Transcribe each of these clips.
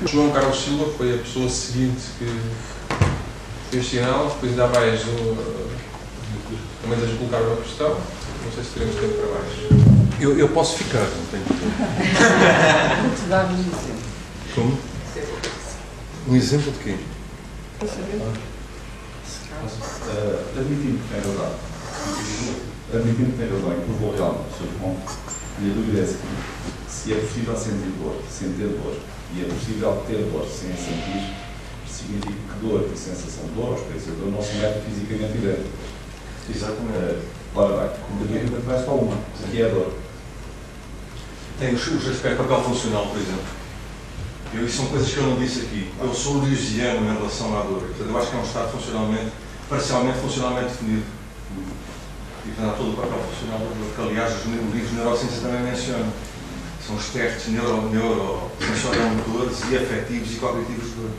João Carlos Silva foi a pessoa seguinte que fez sinal, depois ainda há mais também desejo colocar uma questão, não sei se teremos tempo para mais. Eu posso ficar, não tenho tempo. Vou-te dar um exemplo. Como? Um exemplo de quê? Para saber. Admitindo que tem razão. Admitindo que tem razão e que levou realmente o seu ponto, a minha dúvida é a seguinte: se é possível sentir dor sem ter dor, e é possível ter dor sem sentir, significa que dor e sensação de dor, ou experiência de dor, não se metem fisicamente idênticas. Exatamente. Ora bem, como daqui a pouco vai para uma, que é a dor. Tem os aspectos papel funcional, por exemplo. Isso são coisas que eu não disse aqui. Eu sou lewisiano em relação à dor. Portanto, eu acho que é um estado funcionalmente, parcialmente funcionalmente definido. E portanto, há todo o papel funcional da dor, que aliás os livros de neurociência também mencionam. São os testes neurosensoriomotores e afetivos e cognitivos de dor.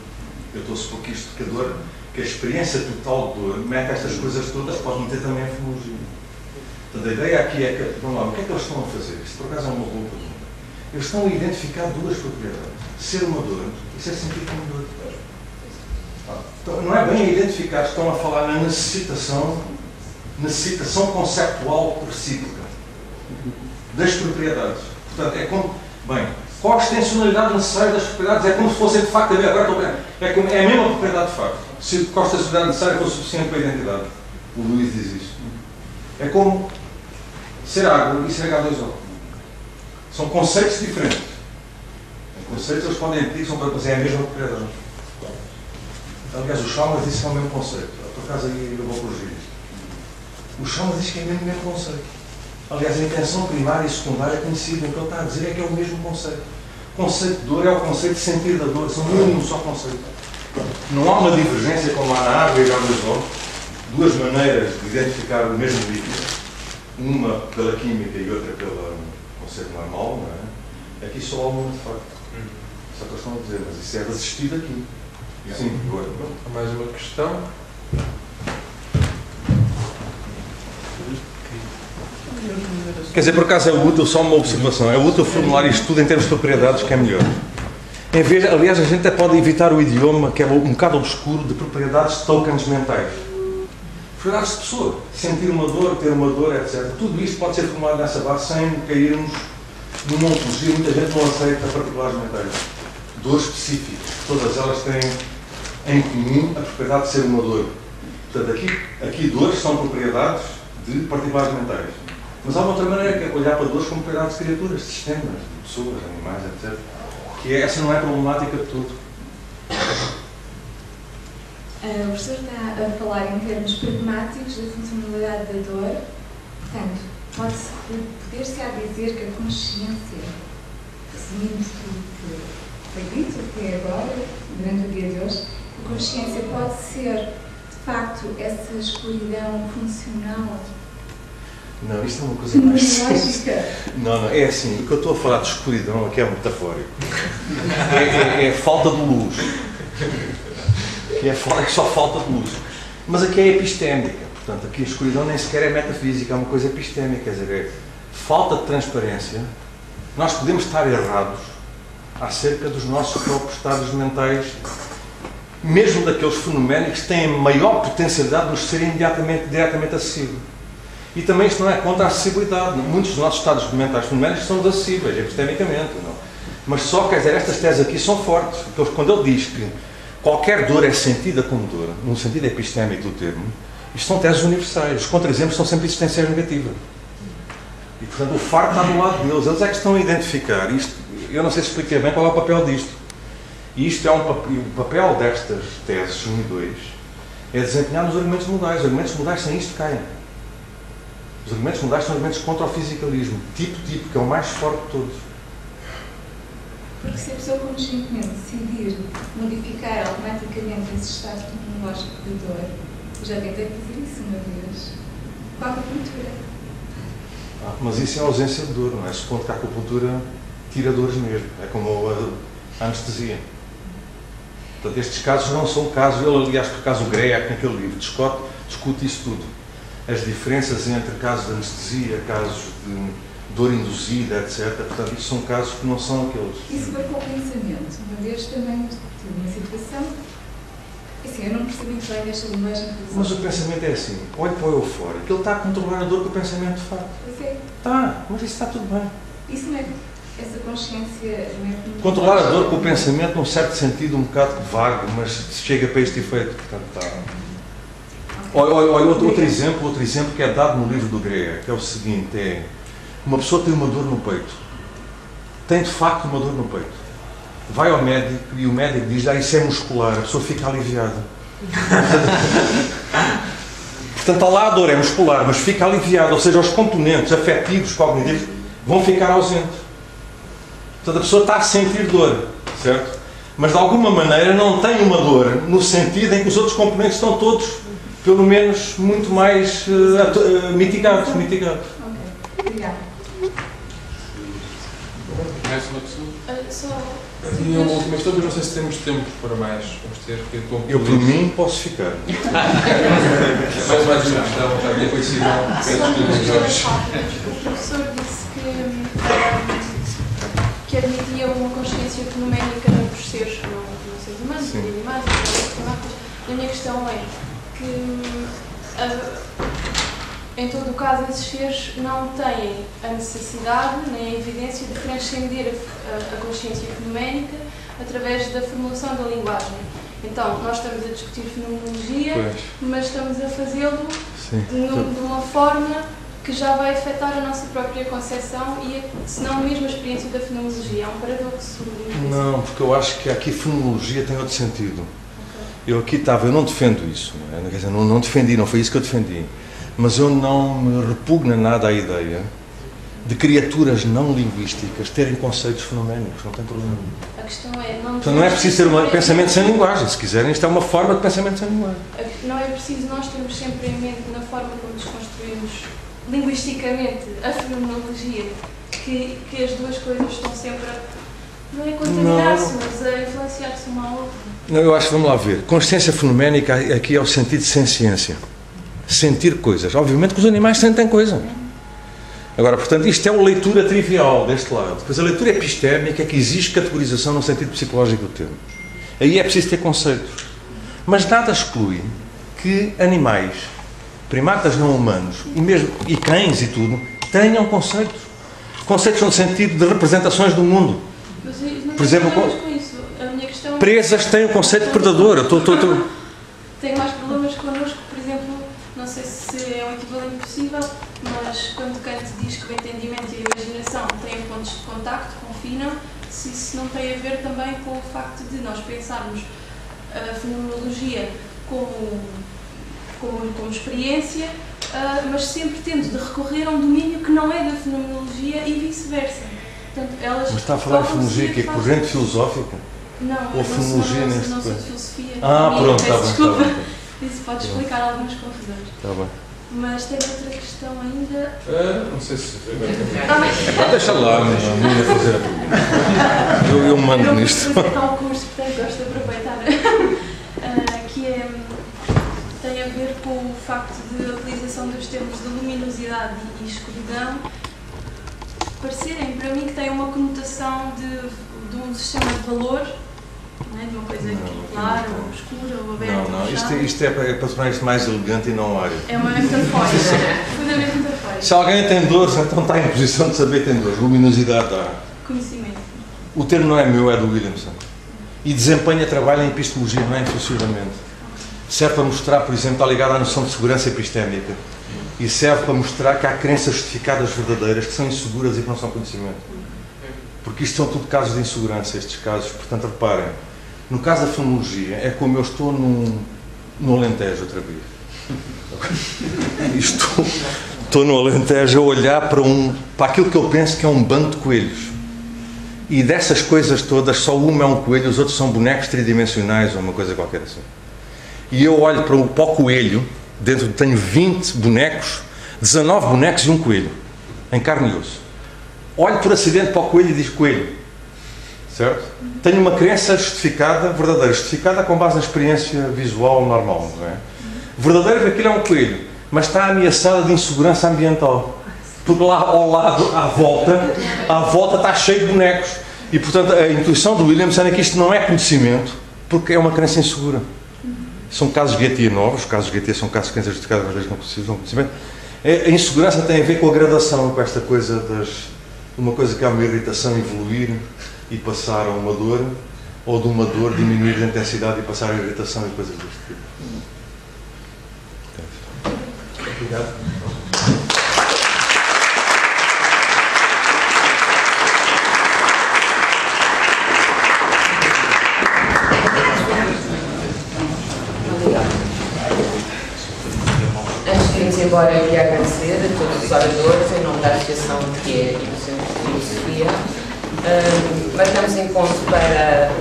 Eu estou a supor que isto, que a dor, que a experiência total de dor mete estas coisas todas, pode meter também a fenomenologia. Portanto, a ideia aqui é que, vamos lá, o que é que eles estão a fazer? Isto por acaso é uma boa pergunta. Eles estão a identificar duas propriedades. Ser uma dor e ser sentido como dor. Então, não é bem a identificar, estão a falar na necessitação conceptual recíproca das propriedades. Portanto, é como, bem, qual a extensionalidade necessária das propriedades? É como se fossem de facto a mesma, é a mesma propriedade de facto. Se qual a extensionalidade necessária for suficiente para a identidade. O Luís diz isto. É como ser água e ser H2O. São conceitos diferentes. Conceitos eles podem repetir, são para fazer a mesma propriedade. Aliás, o Chalmers disse que é o mesmo conceito. Por acaso aí eu vou corrigir isto. O Chalmers diz que é o mesmo conceito. Aliás, a intenção primária e secundária é conhecida. O que ele está a dizer é que é o mesmo conceito. O conceito de dor é o conceito de sentir da dor. São um só conceito. Não há uma divergência como há na água e H2O. Duas maneiras de identificar o mesmo líquido. Uma pela química e outra pelo conceito normal, não é? Aqui só há uma de facto. Só que eles estão a dizer, mas isso é resistido aqui. Sim, agora. Há mais uma questão. Quer dizer, por acaso é útil, só uma observação, é útil formular isto tudo em termos de propriedades, que é melhor. Em vez, aliás, a gente até pode evitar o idioma, que é um bocado obscuro, de propriedades de tokens mentais. Propriedades de pessoa. Sentir uma dor, ter uma dor, etc. Tudo isto pode ser formulado nessa base sem cairmos numa ontologia. Muita gente não aceita particulares mentais. Dores específicas. Todas elas têm em comum a propriedade de ser uma dor. Portanto, aqui dores são propriedades de particulares mentais. Mas há uma outra maneira, que é olhar para dores como propriedades de criaturas, de sistemas, de pessoas, animais, etc. Que é, essa não é problemática de tudo. O professor está a falar em termos pragmáticos da funcionalidade da dor. Portanto, poder-se a dizer que a consciência, resumindo tudo que foi dito até agora, durante o dia de hoje, a consciência pode ser, de facto, essa escuridão funcional. Não, isto é uma coisa mais... lógica. Não, é assim, o que eu estou a falar de escuridão aqui é metafórico. É falta de luz. É só falta de luz. Mas aqui é epistémica. Portanto, aqui a escuridão nem sequer é metafísica, é uma coisa epistémica. Quer dizer, é falta de transparência. Nós podemos estar errados acerca dos nossos próprios estados mentais, mesmo daqueles fenoménicos que têm maior potencialidade de nos serem diretamente acessíveis. E também isto não é contra a acessibilidade. Muitos dos nossos estados mentais fenoménicos são acessíveis, epistemicamente. Não? Mas só, quer dizer, estas teses aqui são fortes. Então, quando ele diz que qualquer dor é sentida como dor, no sentido epistémico do termo, isto são teses universais. Os contra-exemplos são sempre existenciais negativas. E, portanto, o fardo está do lado deles. Eles é que estão a identificar isto. Eu não sei se expliquei bem qual é o papel disto. E isto é o papel destas teses 1 e 2 é desempenhar nos argumentos modais. Os argumentos modais sem isto caem. Os argumentos modais são argumentos contra o fisicalismo. Tipo, que é o mais forte de todos. Porque se a pessoa conscientemente decidir modificar automaticamente esse estado tecnológico de dor, eu já tentei fazer isso uma vez, com a acupuntura. Mas isso é a ausência de dor, não é? Supondo que a acupuntura tira dores mesmo. É como a anestesia. Portanto, estes casos não são casos... Ele, aliás, por acaso, o Greyak, naquele livro de Scott, discute isso tudo. As diferenças entre casos de anestesia, casos dor induzida, etc. Portanto, isto são casos que não são aqueles. Isso foi com o pensamento. Uma vez também tive uma situação, assim, eu não percebi muito bem esta imagem. Mas o pensamento é assim, olhe para o eufórico, ele está a controlar a dor que o pensamento faz. Pois é. Tá, mas isso está tudo bem. Isso não é, essa consciência não é... Controlar a dor com o pensamento, num certo sentido, um bocado vago, mas chega para este efeito. Portanto, está... Olha, outro exemplo que é dado no livro do Greer, que é o seguinte, é uma pessoa tem uma dor no peito. Tem de facto uma dor no peito. Vai ao médico e o médico diz, isso é muscular, a pessoa fica aliviada. Portanto, está lá a dor, é muscular, mas fica aliviada, ou seja, os componentes afetivos, cognitivos, vão ficar ausentes. Portanto, a pessoa está a sentir dor, certo? Mas de alguma maneira não tem uma dor, no sentido em que os outros componentes estão todos, pelo menos, muito mais mitigados. Ok, obrigada. Mais uma pessoa? E uma última questão, mas não sei se temos tempo para mais. Vamos ter que... Eu, por mim, posso ficar. Mais uma questão, já havia conhecido. O professor disse que admitia uma consciência fenoménica nos seres, não seres humanos, Sim. animais, e a minha questão é que, em todo o caso, esses seres não têm a necessidade nem a evidência de transcender a consciência fenoménica através da formulação da linguagem. Então, nós estamos a discutir fenomenologia, mas estamos a fazê-lo de uma forma que já vai afetar a nossa própria concepção e, se não mesmo, a experiência da fenomenologia. É um paradoxo. Não, porque eu acho que aqui fenomenologia tem outro sentido. Eu aqui estava, eu não defendo isso, não é? Quer dizer, não defendi, não foi isso que eu defendi. Mas eu não me repugna nada à ideia de criaturas não linguísticas terem conceitos fenoménicos, não tem problema nenhum. A questão é... Então não é preciso ter um pensamento sem linguagem, se quiserem, isto é uma forma de pensamento sem linguagem. Não é preciso nós termos sempre em mente, na forma como desconstruímos linguisticamente a fenomenologia, que as duas coisas estão sempre não é contaminar-se, mas a influenciar-se uma à outra. Não, eu acho, vamos lá ver, consciência fenoménica aqui é o sentido de senciência. Sentir coisas. Obviamente que os animais sentem coisa. Agora, portanto, isto é uma leitura trivial deste lado. Depois a leitura epistémica é que exige categorização no sentido psicológico do termo. Aí é preciso ter conceitos. Mas nada exclui que animais, primatas não humanos, e cães e tudo, tenham conceitos. Conceitos no sentido de representações do mundo. Mas não por exemplo, com isso. A minha questão presas têm o conceito de predador. Tenho mais problemas connosco, por exemplo, não sei se é um equivalente possível, mas quando Kant diz que o entendimento e a imaginação têm pontos de contacto, confinam, se isso não tem a ver também com o facto de nós pensarmos a fenomenologia como experiência, mas sempre tendo de recorrer a um domínio que não é da fenomenologia e vice-versa. Portanto, elas mas está a falar de fenomenologia que é corrente filosófica? Não, ou fenomenologia neste não sou de filosofia. Pronto, está bem. Desculpa. Isso pode explicar algumas confusões. Está bem. Mas tem outra questão ainda. Não sei se... Deixa lá, não ia fazer a pergunta. Eu mando nisto. Eu vou fazer tal curso, portanto gosto de aproveitar. Que tem a ver com o facto de a utilização dos termos de luminosidade e escuridão parecerem para mim que têm uma conotação de um sistema de valor, não é? De uma coisa clara ou escura ou aberta. Não, isto é para tornar isto mais elegante e não árido. É uma metafórica, fundamento metafórico. Se alguém tem dores, então está em posição de saber que tem dores. Luminosidade dá. Conhecimento. O termo não é meu, é do Williamson. E desempenha trabalho em epistemologia, não é em funcionamento. Serve para mostrar, por exemplo, está ligado à noção de segurança epistémica. E serve para mostrar que há crenças justificadas verdadeiras que são inseguras e que não são conhecimento. Porque isto são tudo casos de insegurança, estes casos. Portanto, reparem, no caso da fenomenologia, é como eu estou no Alentejo outra vez. Estou no Alentejo a olhar para aquilo que eu penso que é um bando de coelhos. E dessas coisas todas, só uma é um coelho, os outros são bonecos tridimensionais ou uma coisa qualquer assim. E eu olho para o coelho, dentro tenho 20 bonecos, 19 bonecos e um coelho, em carne e osso. Olho por acidente para o coelho e digo coelho. Certo? Tenho uma crença justificada, verdadeira, justificada com base na experiência visual normal. Não é? Verdadeira que aquilo é um coelho, mas está ameaçada de insegurança ambiental. porque lá ao lado, à volta está cheio de bonecos. E, portanto, a intuição do Williamson é que isto não é conhecimento, porque é uma crença insegura. São casos Gettier novos, os casos Gettier são casos que às vezes não precisam de conhecimento. A insegurança tem a ver com a gradação, com esta coisa de uma coisa que é uma irritação evoluir e passar a uma dor, ou de uma dor diminuir a intensidade e passar a irritação e coisas deste tipo. Obrigado. Antes de irmos embora, eu queria agradecer a todos os oradores, em nome da Associação de TIE e do Centro de Filosofia. Marcamos encontro para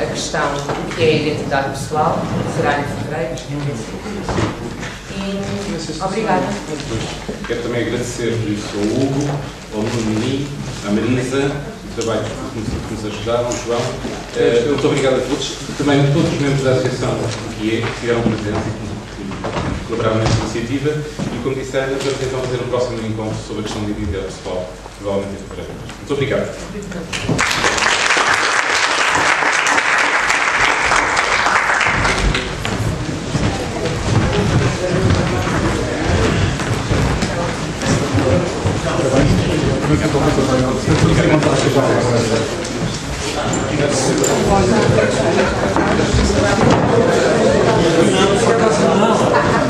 a questão do que é a identidade pessoal, que será em fevereiro. E obrigada. Quero também agradecer ao Hugo, ao Nuno, à Marisa, o trabalho que nos ajudaram, ao João. Muito obrigado a todos, também a todos os membros da Associação do que estiveram presentes e colaboraram nesta iniciativa. E, como disse a Ana, vamos então fazer um próximo encontro sobre a questão da identidade pessoal, provavelmente em fevereiro. Muito obrigado.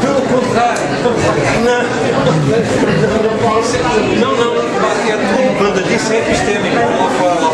Pelo contrário, não, é tudo, quando eu disse é epistémico, lá fora da